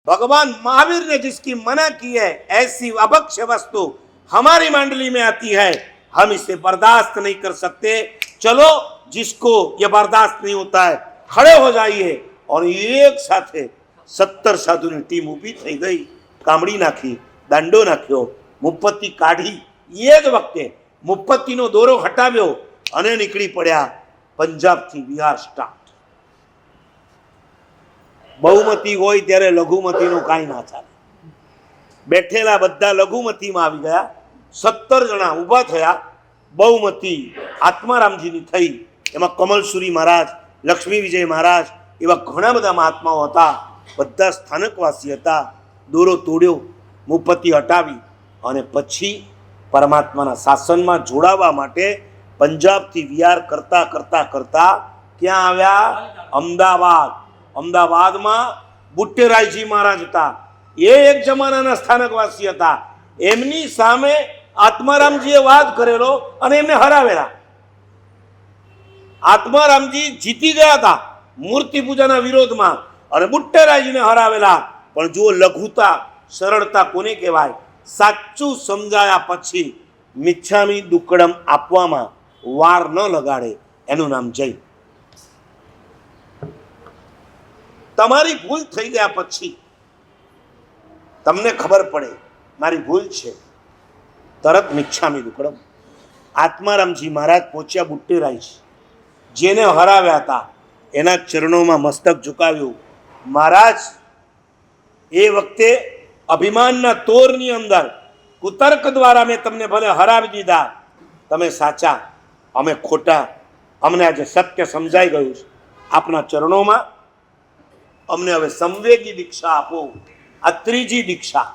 भगवान महावीर ने जिसकी मना की है ऐसी अभक्ष्य वस्तु हमारी मंडली में आती है, हम इसे बर्दाश्त नहीं कर सकते। चलो जिसको ये बर्दाश्त नहीं होता है खड़े हो जाइए। और एक साथे 17 साधुની ટીમ ઊભી થઈ ગઈ, કામડી નાખી, દાંડો નાખ્યો, મુપત્તિ કાઢી। એ જ વખતે મુપત્તિનો દોરો હટાવ્યો અને નીકળી પડ્યા પંજાબથી વિહાર સ્ટાર્ટ। बहुमती होय त्यारे लघुमतीનું કાંઈ ના ચાલે। બેઠેલા બધા લઘુમતીમાં આવી ગયા। 17 જણા ઊભા થયા। बहुमती आत्मारामजीની થઈ, એમાં કમલસુરી મહારાજ, લક્ષ્મી વિજય મહારાજ એવા ઘણા બધા મહાત્માઓ હતા। બધા સ્થાનકવાસી હતા। દોરો તોડ્યો, મુપત્તિ હટાવી અને પછી પરમાત્માના શાસનમાં જોડાવા માટે પંજાબથી વિહાર કરતા કરતા કરતા ક્યાં આવ્યા? અમદાવાદ। અમદાવાદમાં બુટ્ટેરાયજી મહારાજ હતા। એ એક જમાનાના સ્થાનકવાસી હતા। એમની સામે આત્મારામજીએ વાદ કરેલો અને એમને હરાવેલા। આત્મારામજી જીતી ગયા હતા મૂર્તિ પૂજાના વિરોધમાં અને બુટ્ટેરાયજીને હરાવેલા। પણ જો લઘુતા સરળતા કોને કહેવાય? સાચું સમજાયા પછી મિચ્છામી દુક્કડમ આપવામાં વાર ન લગાડે એનું નામ જૈન। તમારી ભૂલ થઈ ગયા પછી તમને ખબર પડે મારી ભૂલ છે, તરત મિચ્છામી દુક્કડમ। આત્મારામજી મહારાજ પહોંચ્યા બુટ્ટેરાયજી, જેને હરાવ્યા હતા એના ચરણોમાં મસ્તક ઝુકાવ્યું। મહારાજ એ વખતે અભિમાનના તોરની અંદર કુતર્ક દ્વારા મેં તમને ભલે હરાવી દીધા, તમે સાચા અમે ખોટા, અમને આજે સત્ય સમજાઈ ગયું છે। આપના ચરણોમાં અમને હવે સંવેગી દીક્ષા આપો। આ ત્રીજી દીક્ષા।